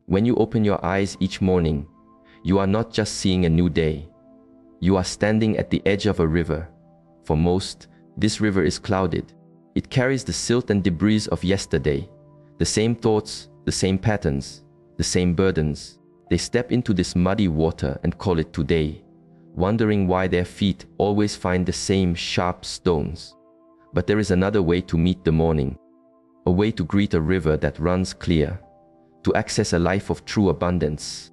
When you open your eyes each morning, you are not just seeing a new day. You are standing at the edge of a river. For most, this river is clouded. It carries the silt and debris of yesterday, the same thoughts, the same patterns, the same burdens. They step into this muddy water and call it today, wondering why their feet always find the same sharp stones. But there is another way to meet the morning, a way to greet a river that runs clear, to access a life of true abundance,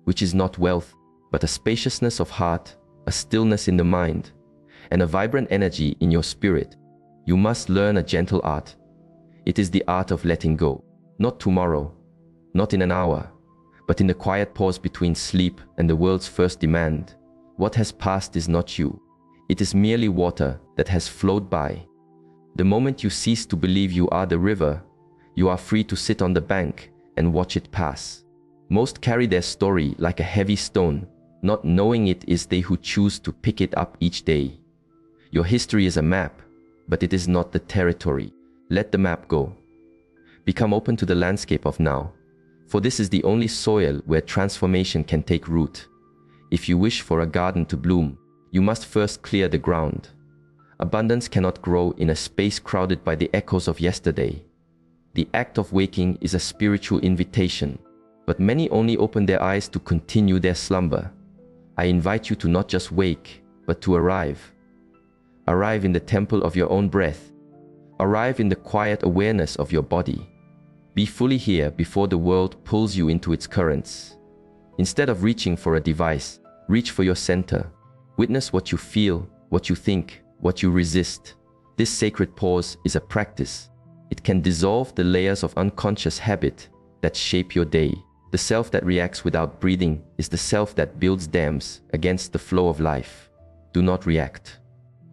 which is not wealth, but a spaciousness of heart, a stillness in the mind, and a vibrant energy in your spirit. You must learn a gentle art. It is the art of letting go, not tomorrow, not in an hour, but in the quiet pause between sleep and the world's first demand. What has passed is not you. It is merely water that has flowed by. The moment you cease to believe you are the river, you are free to sit on the bank and watch it pass. Most carry their story like a heavy stone, not knowing it is they who choose to pick it up each day. Your history is a map, but it is not the territory. Let the map go. Become open to the landscape of now, for this is the only soil where transformation can take root. If you wish for a garden to bloom, you must first clear the ground. Abundance cannot grow in a space crowded by the echoes of yesterday. The act of waking is a spiritual invitation, but many only open their eyes to continue their slumber. I invite you to not just wake, but to arrive. Arrive in the temple of your own breath. Arrive in the quiet awareness of your body. Be fully here before the world pulls you into its currents. Instead of reaching for a device, reach for your center. Witness what you feel, what you think, what you resist. This sacred pause is a practice. It can dissolve the layers of unconscious habit that shape your day. The self that reacts without breathing is the self that builds dams against the flow of life. Do not react.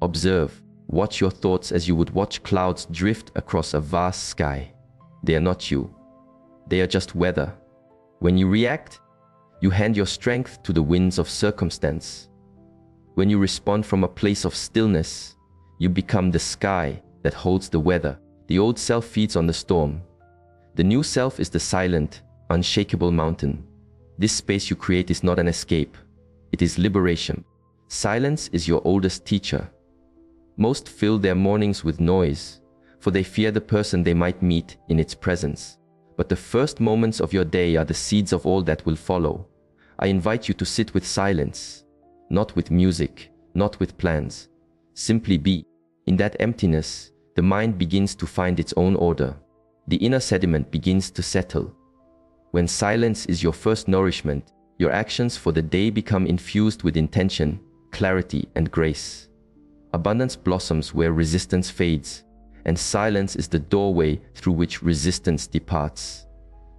Observe. Watch your thoughts as you would watch clouds drift across a vast sky. They are not you. They are just weather. When you react, you hand your strength to the winds of circumstance. When you respond from a place of stillness, you become the sky that holds the weather. The old self feeds on the storm. The new self is the silent, unshakable mountain. This space you create is not an escape. It is liberation. Silence is your oldest teacher. Most fill their mornings with noise, for they fear the person they might meet in its presence. But the first moments of your day are the seeds of all that will follow. I invite you to sit with silence, not with music, not with plans. Simply be. In that emptiness, the mind begins to find its own order. The inner sediment begins to settle. When silence is your first nourishment, your actions for the day become infused with intention, clarity, and grace. Abundance blossoms where resistance fades, and silence is the doorway through which resistance departs.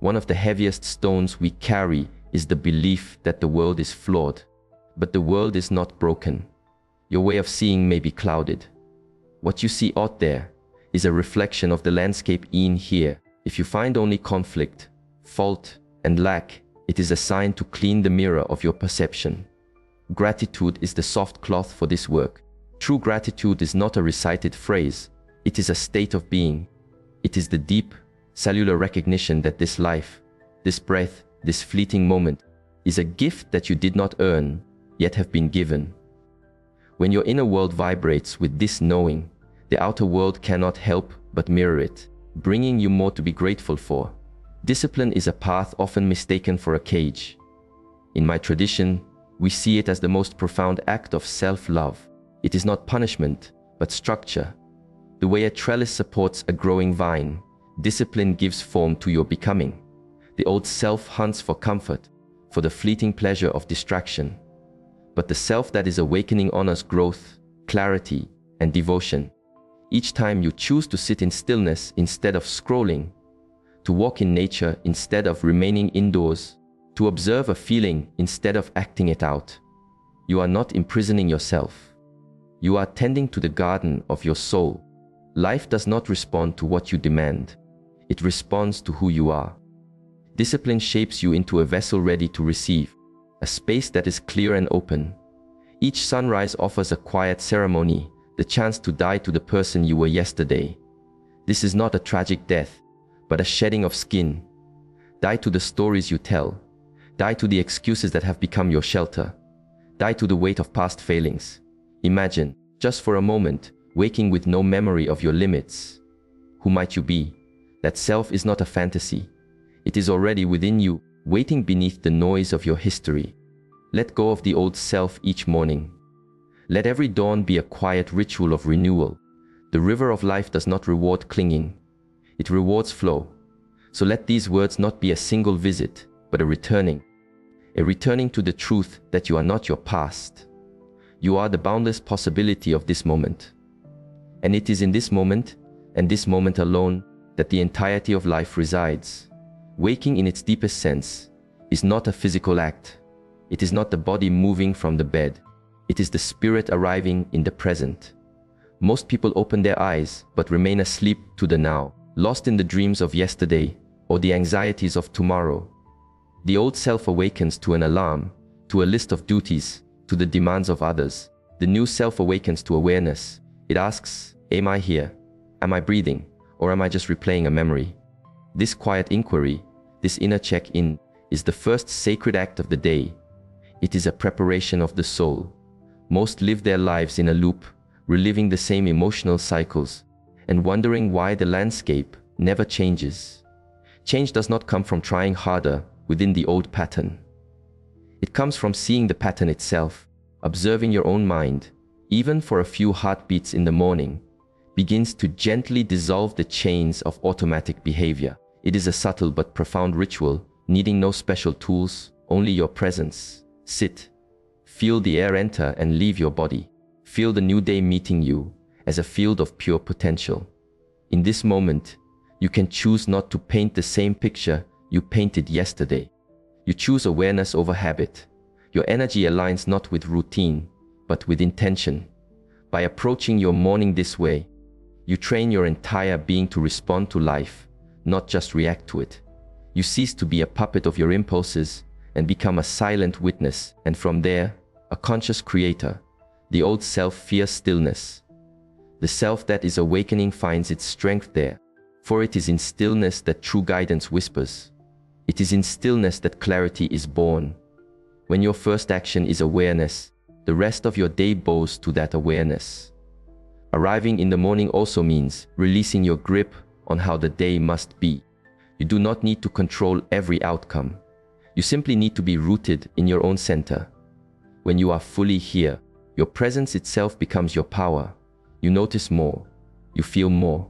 One of the heaviest stones we carry is the belief that the world is flawed. But the world is not broken. Your way of seeing may be clouded. What you see out there is a reflection of the landscape in here. If you find only conflict, fault, and lack, it is a sign to clean the mirror of your perception. Gratitude is the soft cloth for this work. True gratitude is not a recited phrase. It is a state of being. It is the deep, cellular recognition that this life, this breath, this fleeting moment is a gift that you did not earn, yet have been given. When your inner world vibrates with this knowing, the outer world cannot help but mirror it, bringing you more to be grateful for. Discipline is a path often mistaken for a cage. In my tradition, we see it as the most profound act of self-love. It is not punishment, but structure. The way a trellis supports a growing vine, discipline gives form to your becoming. The old self hunts for comfort, for the fleeting pleasure of distraction. But the self that is awakening honors growth, clarity, and devotion. Each time you choose to sit in stillness instead of scrolling, to walk in nature instead of remaining indoors, to observe a feeling instead of acting it out, you are not imprisoning yourself. You are tending to the garden of your soul. Life does not respond to what you demand. It responds to who you are. Discipline shapes you into a vessel ready to receive, a space that is clear and open. Each sunrise offers a quiet ceremony, the chance to die to the person you were yesterday. This is not a tragic death, but a shedding of skin. Die to the stories you tell. Die to the excuses that have become your shelter. Die to the weight of past failings. Imagine, just for a moment, waking with no memory of your limits. Who might you be? That self is not a fantasy. It is already within you, waiting beneath the noise of your history. Let go of the old self each morning. Let every dawn be a quiet ritual of renewal. The river of life does not reward clinging. It rewards flow. So let these words not be a single visit, but a returning to the truth that you are not your past. You are the boundless possibility of this moment. And it is in this moment, and this moment alone, that the entirety of life resides. Waking in its deepest sense is not a physical act. It is not the body moving from the bed. It is the spirit arriving in the present. Most people open their eyes but remain asleep to the now, lost in the dreams of yesterday or the anxieties of tomorrow. The old self awakens to an alarm, to a list of duties, to the demands of others. The new self awakens to awareness. It asks, am I here? Am I breathing? Or am I just replaying a memory? This quiet inquiry, this inner check-in, is the first sacred act of the day. It is a preparation of the soul. Most live their lives in a loop, reliving the same emotional cycles, and wondering why the landscape never changes. Change does not come from trying harder within the old pattern. It comes from seeing the pattern itself, observing your own mind, even for a few heartbeats in the morning, begins to gently dissolve the chains of automatic behavior. It is a subtle but profound ritual, needing no special tools, only your presence. Sit, feel the air enter and leave your body. Feel the new day meeting you as a field of pure potential. In this moment, you can choose not to paint the same picture you painted yesterday. You choose awareness over habit. Your energy aligns not with routine, but with intention. By approaching your morning this way, you train your entire being to respond to life, not just react to it. You cease to be a puppet of your impulses and become a silent witness, and from there, a conscious creator. The old self fears stillness. The self that is awakening finds its strength there, for it is in stillness that true guidance whispers. It is in stillness that clarity is born. When your first action is awareness, the rest of your day bows to that awareness. Arriving in the morning also means releasing your grip on how the day must be. You do not need to control every outcome. You simply need to be rooted in your own center. When you are fully here, your presence itself becomes your power. You notice more. You feel more.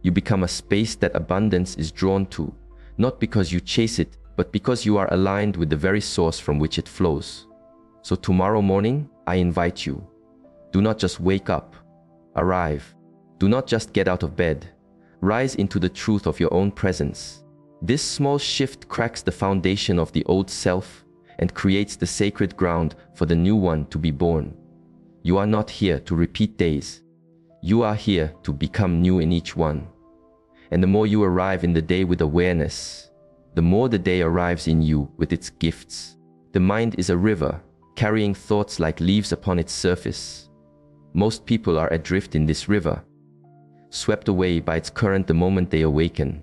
You become a space that abundance is drawn to, not because you chase it, but because you are aligned with the very source from which it flows. So tomorrow morning, I invite you. Do not just wake up. Arrive. Do not just get out of bed. Rise into the truth of your own presence. This small shift cracks the foundation of the old self and creates the sacred ground for the new one to be born. You are not here to repeat days. You are here to become new in each one. And the more you arrive in the day with awareness, the more the day arrives in you with its gifts. The mind is a river, carrying thoughts like leaves upon its surface. Most people are adrift in this river, swept away by its current the moment they awaken.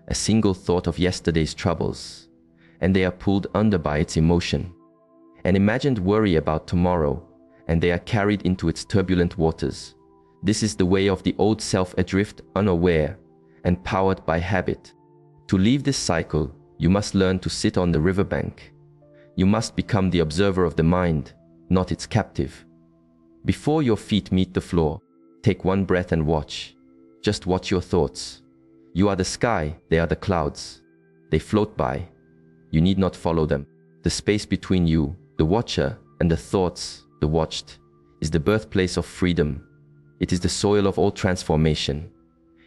A single thought of yesterday's troubles, and they are pulled under by its emotion. An imagined worry about tomorrow, and they are carried into its turbulent waters. This is the way of the old self, adrift, unaware, and powered by habit. To leave this cycle, you must learn to sit on the riverbank. You must become the observer of the mind, not its captive. Before your feet meet the floor, take one breath and watch. Just watch your thoughts. You are the sky, they are the clouds. They float by. You need not follow them. The space between you, the watcher, and the thoughts, the watched, is the birthplace of freedom. It is the soil of all transformation.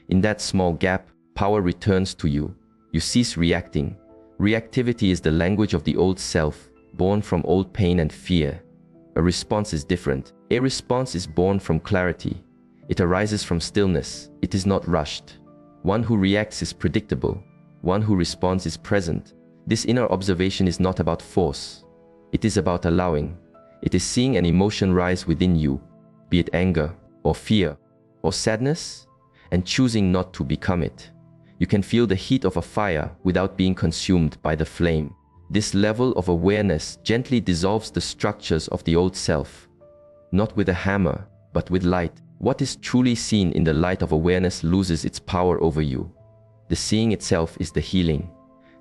In that small gap, power returns to you. You cease reacting. Reactivity is the language of the old self, born from old pain and fear. A response is different. A response is born from clarity. It arises from stillness. It is not rushed. One who reacts is predictable. One who responds is present. This inner observation is not about force. It is about allowing. It is seeing an emotion rise within you, be it anger or fear or sadness, and choosing not to become it. You can feel the heat of a fire without being consumed by the flame. This level of awareness gently dissolves the structures of the old self. Not with a hammer, but with light. What is truly seen in the light of awareness loses its power over you. The seeing itself is the healing.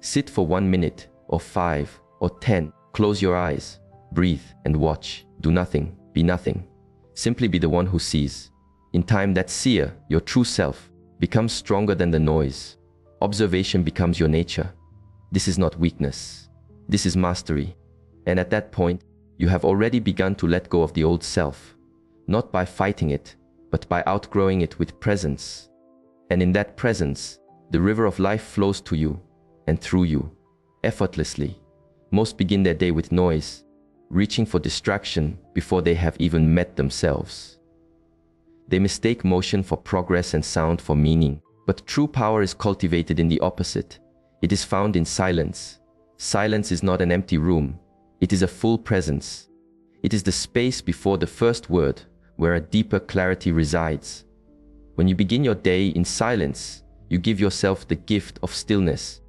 Sit for 1 minute, or 5, or 10. Close your eyes, breathe, and watch. Do nothing, be nothing. Simply be the one who sees. In time, that seer, your true self, becomes stronger than the noise. Observation becomes your nature. This is not weakness. This is mastery. And at that point, you have already begun to let go of the old self. Not by fighting it, but by outgrowing it with presence. And in that presence, the river of life flows to you and through you, effortlessly. Most begin their day with noise, reaching for distraction before they have even met themselves. They mistake motion for progress and sound for meaning. But true power is cultivated in the opposite. It is found in silence. Silence is not an empty room. It is a full presence. It is the space before the first word, where a deeper clarity resides. When you begin your day in silence, you give yourself the gift of stillness.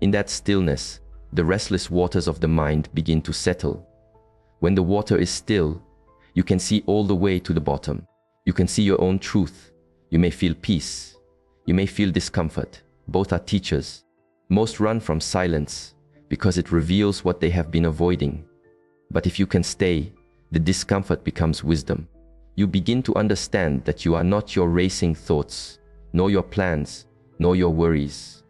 In that stillness, the restless waters of the mind begin to settle. When the water is still, you can see all the way to the bottom. You can see your own truth. You may feel peace. You may feel discomfort. Both are teachers. Most run from silence because it reveals what they have been avoiding. But if you can stay, the discomfort becomes wisdom. You begin to understand that you are not your racing thoughts, nor your plans, nor your worries.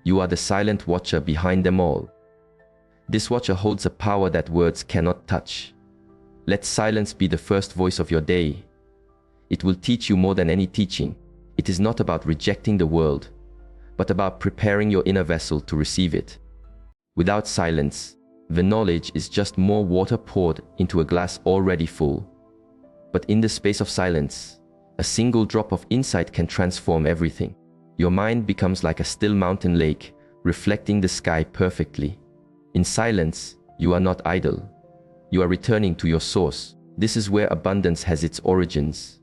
You are the silent watcher behind them all. This watcher holds a power that words cannot touch. Let silence be the first voice of your day. It will teach you more than any teaching. It is not about rejecting the world, but about preparing your inner vessel to receive it. Without silence, the knowledge is just more water poured into a glass already full. But in the space of silence, a single drop of insight can transform everything. Your mind becomes like a still mountain lake, reflecting the sky perfectly. In silence, you are not idle. You are returning to your source. This is where abundance has its origins.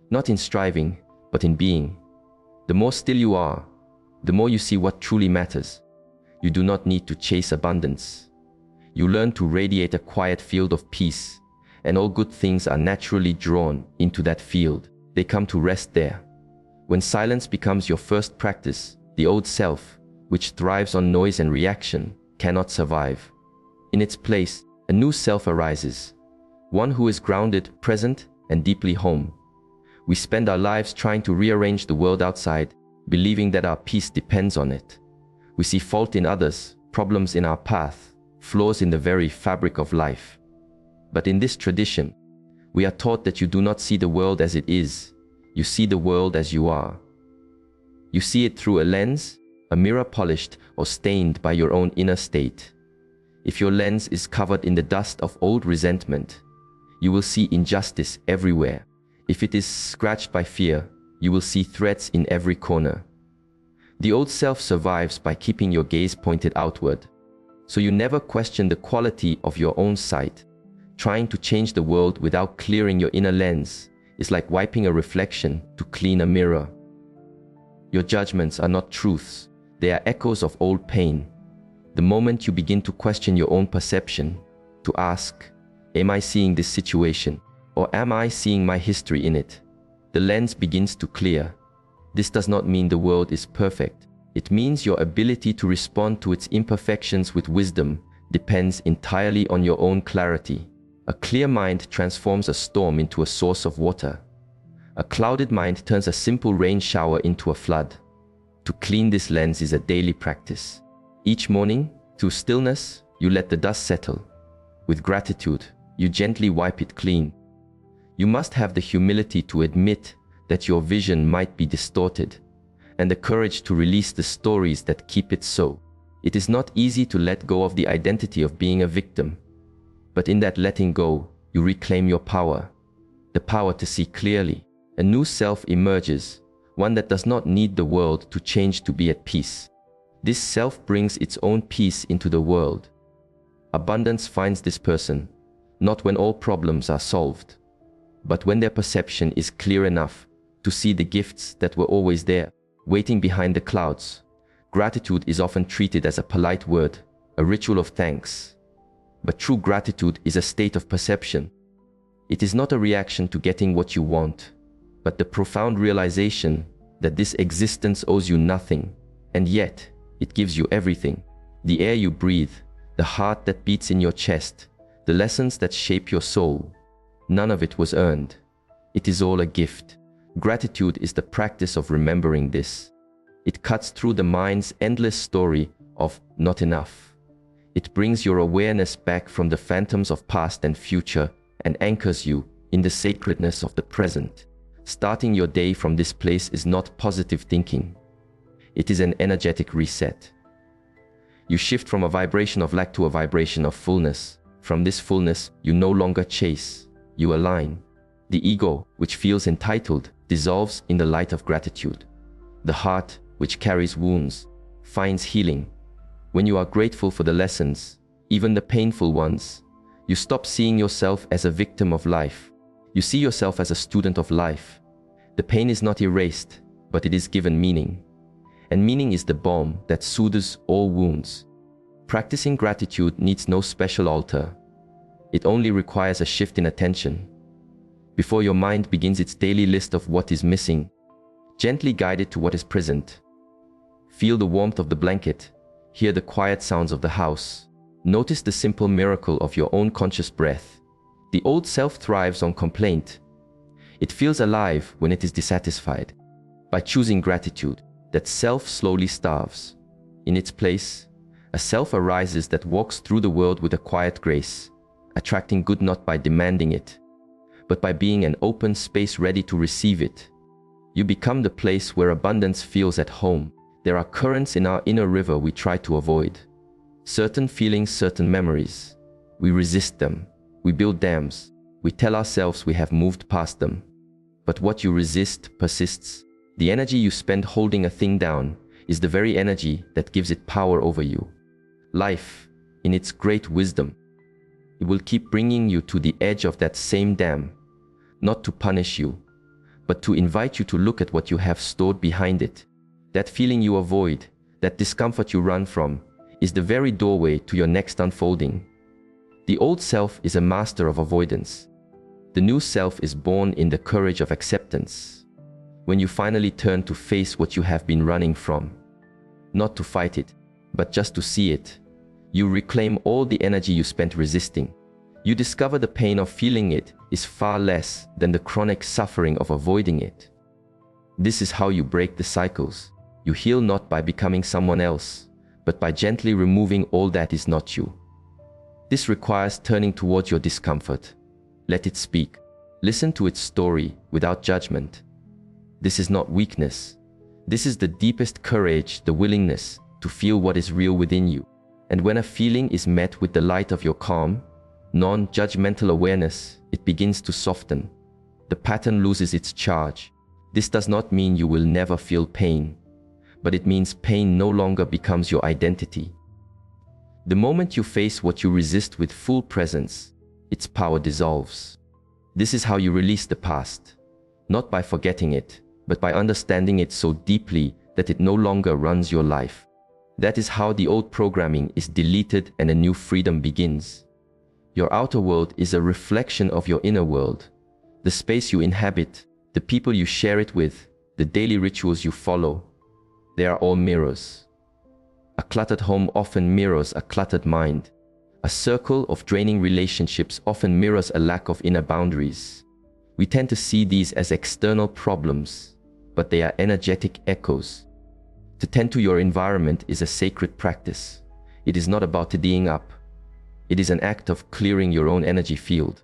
Not in striving, but in being. The more still you are, the more you see what truly matters. You do not need to chase abundance. You learn to radiate a quiet field of peace, and all good things are naturally drawn into that field. They come to rest there. When silence becomes your first practice, the old self, which thrives on noise and reaction, cannot survive. In its place, a new self arises, one who is grounded, present, and deeply home. We spend our lives trying to rearrange the world outside, believing that our peace depends on it. We see fault in others, problems in our path, flaws in the very fabric of life. But in this tradition, we are taught that you do not see the world as it is. You see the world as you are. You see it through a lens, a mirror polished or stained by your own inner state. If your lens is covered in the dust of old resentment, you will see injustice everywhere. If it is scratched by fear, you will see threats in every corner. The old self survives by keeping your gaze pointed outward. So you never question the quality of your own sight. Trying to change the world without clearing your inner lens is like wiping a reflection to clean a mirror. Your judgments are not truths. They are echoes of old pain. The moment you begin to question your own perception, to ask, am I seeing this situation? Or am I seeing my history in it? The lens begins to clear. This does not mean the world is perfect. It means your ability to respond to its imperfections with wisdom depends entirely on your own clarity. A clear mind transforms a storm into a source of water. A clouded mind turns a simple rain shower into a flood. To clean this lens is a daily practice. Each morning, through stillness, you let the dust settle. With gratitude, you gently wipe it clean. You must have the humility to admit that your vision might be distorted, and the courage to release the stories that keep it so. It is not easy to let go of the identity of being a victim, but in that letting go, you reclaim your power, the power to see clearly. A new self emerges, one that does not need the world to change to be at peace. This self brings its own peace into the world. Abundance finds this person, not when all problems are solved, but when their perception is clear enough to see the gifts that were always there. waiting behind the clouds. Gratitude is often treated as a polite word, a ritual of thanks. But true gratitude is a state of perception. It is not a reaction to getting what you want, but the profound realization that this existence owes you nothing, and yet it gives you everything. The air you breathe, the heart that beats in your chest, the lessons that shape your soul. None of it was earned. It is all a gift. Gratitude is the practice of remembering this. It cuts through the mind's endless story of not enough. It brings your awareness back from the phantoms of past and future and anchors you in the sacredness of the present. Starting your day from this place is not positive thinking. It is an energetic reset. You shift from a vibration of lack to a vibration of fullness. From this fullness, you no longer chase, you align. The ego, which feels entitled, dissolves in the light of gratitude. The heart, which carries wounds, finds healing. When you are grateful for the lessons, even the painful ones, you stop seeing yourself as a victim of life. You see yourself as a student of life. The pain is not erased, but it is given meaning. And meaning is the balm that soothes all wounds. Practicing gratitude needs no special altar. It only requires a shift in attention. Before your mind begins its daily list of what is missing, gently guide it to what is present. Feel the warmth of the blanket. Hear the quiet sounds of the house. Notice the simple miracle of your own conscious breath. The old self thrives on complaint. It feels alive when it is dissatisfied. By choosing gratitude, that self slowly starves. In its place, a self arises that walks through the world with a quiet grace, attracting good not by demanding it, but by being an open space ready to receive it. You become the place where abundance feels at home. There are currents in our inner river we try to avoid. Certain feelings, certain memories. We resist them. We build dams. We tell ourselves we have moved past them. But what you resist persists. The energy you spend holding a thing down is the very energy that gives it power over you. Life, in its great wisdom, it will keep bringing you to the edge of that same dam, not to punish you, but to invite you to look at what you have stored behind it. That feeling you avoid, that discomfort you run from, is the very doorway to your next unfolding. The old self is a master of avoidance. The new self is born in the courage of acceptance. When you finally turn to face what you have been running from, not to fight it, but just to see it, you reclaim all the energy you spent resisting. You discover the pain of feeling it is far less than the chronic suffering of avoiding it. This is how you break the cycles. You heal not by becoming someone else, but by gently removing all that is not you. This requires turning towards your discomfort. Let it speak. Listen to its story without judgment. This is not weakness. This is the deepest courage, the willingness to feel what is real within you. And when a feeling is met with the light of your calm, non-judgmental awareness, it begins to soften. The pattern loses its charge. This does not mean you will never feel pain, but it means pain no longer becomes your identity. The moment you face what you resist with full presence, its power dissolves. This is how you release the past, not by forgetting it, but by understanding it so deeply that it no longer runs your life. That is how the old programming is deleted and a new freedom begins. Your outer world is a reflection of your inner world. The space you inhabit, the people you share it with, the daily rituals you follow, they are all mirrors. A cluttered home often mirrors a cluttered mind. A circle of draining relationships often mirrors a lack of inner boundaries. We tend to see these as external problems, but they are energetic echoes. To tend to your environment is a sacred practice. It is not about tidying up. It is an act of clearing your own energy field.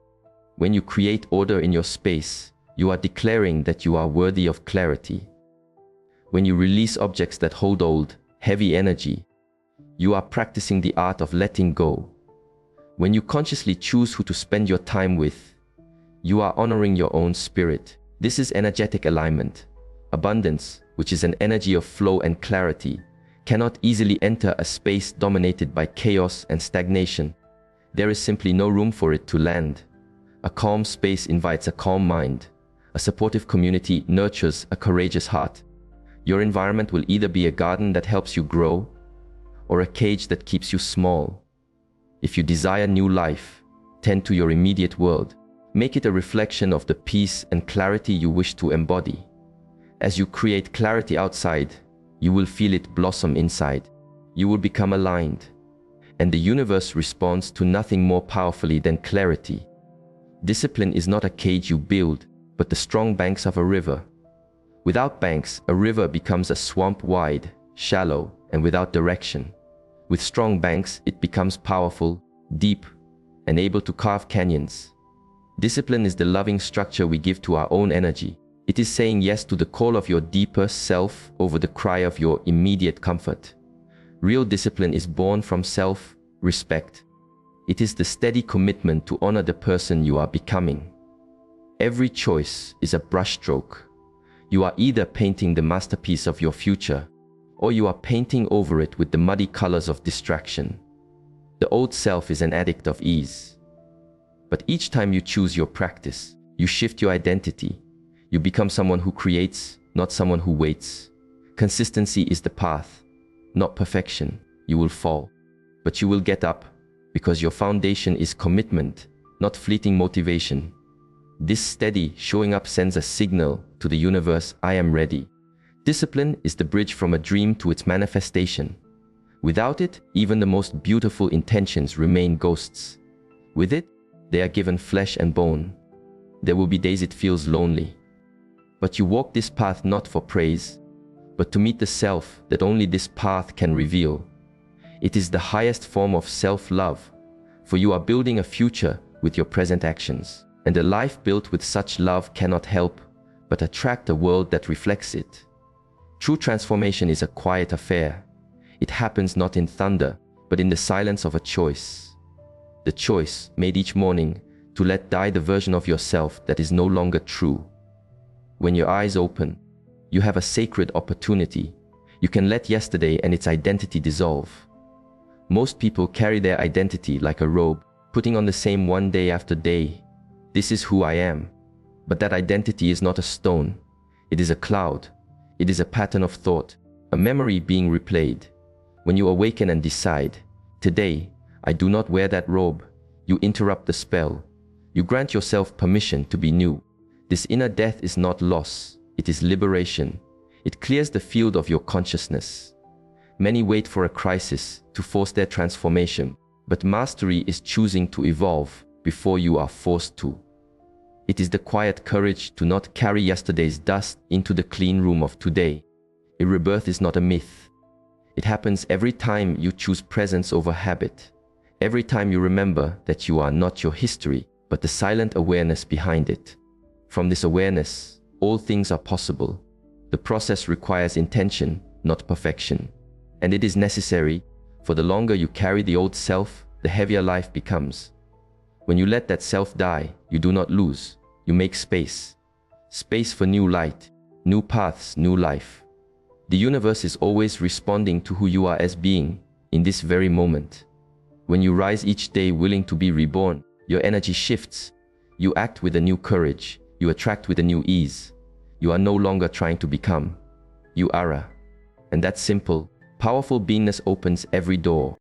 When you create order in your space, you are declaring that you are worthy of clarity. When you release objects that hold old, heavy energy, you are practicing the art of letting go. When you consciously choose who to spend your time with, you are honoring your own spirit. This is energetic alignment. Abundance, which is an energy of flow and clarity, cannot easily enter a space dominated by chaos and stagnation. There is simply no room for it to land. A calm space invites a calm mind. A supportive community nurtures a courageous heart. Your environment will either be a garden that helps you grow or a cage that keeps you small. If you desire new life, tend to your immediate world. Make it a reflection of the peace and clarity you wish to embody. As you create clarity outside, you will feel it blossom inside. You will become aligned, and the universe responds to nothing more powerfully than clarity. Discipline is not a cage you build, but the strong banks of a river. Without banks, a river becomes a swamp, wide, shallow, and without direction. With strong banks, it becomes powerful, deep, and able to carve canyons. Discipline is the loving structure we give to our own energy. It is saying yes to the call of your deeper self over the cry of your immediate comfort. Real discipline is born from self-respect. It is the steady commitment to honor the person you are becoming. Every choice is a brushstroke. You are either painting the masterpiece of your future, or you are painting over it with the muddy colors of distraction. The old self is an addict of ease. But each time you choose your practice, you shift your identity. You become someone who creates, not someone who waits. Consistency is the path, not perfection. You will fall, but you will get up, because your foundation is commitment, not fleeting motivation. This steady showing up sends a signal to the universe: I am ready. Discipline is the bridge from a dream to its manifestation. Without it, even the most beautiful intentions remain ghosts. With it, they are given flesh and bone. There will be days it feels lonely. But you walk this path not for praise, but to meet the self that only this path can reveal. It is the highest form of self-love, for you are building a future with your present actions. And a life built with such love cannot help but attract a world that reflects it. True transformation is a quiet affair. It happens not in thunder, but in the silence of a choice. The choice made each morning to let die the version of yourself that is no longer true. When your eyes open, you have a sacred opportunity. You can let yesterday and its identity dissolve. Most people carry their identity like a robe, putting on the same one day after day. This is who I am. But that identity is not a stone. It is a cloud. It is a pattern of thought, a memory being replayed. When you awaken and decide, today, I do not wear that robe, you interrupt the spell. You grant yourself permission to be new. This inner death is not loss, it is liberation. It clears the field of your consciousness. Many wait for a crisis to force their transformation, but mastery is choosing to evolve before you are forced to. It is the quiet courage to not carry yesterday's dust into the clean room of today. A rebirth is not a myth. It happens every time you choose presence over habit. Every time you remember that you are not your history, but the silent awareness behind it. From this awareness, all things are possible. The process requires intention, not perfection. And it is necessary, for the longer you carry the old self, the heavier life becomes. When you let that self die, you do not lose. You make space. Space for new light, new paths, new life. The universe is always responding to who you are as being, in this very moment. When you rise each day willing to be reborn, your energy shifts. You act with a new courage. You attract with a new ease. You are no longer trying to become. You are. And that simple, powerful beingness opens every door.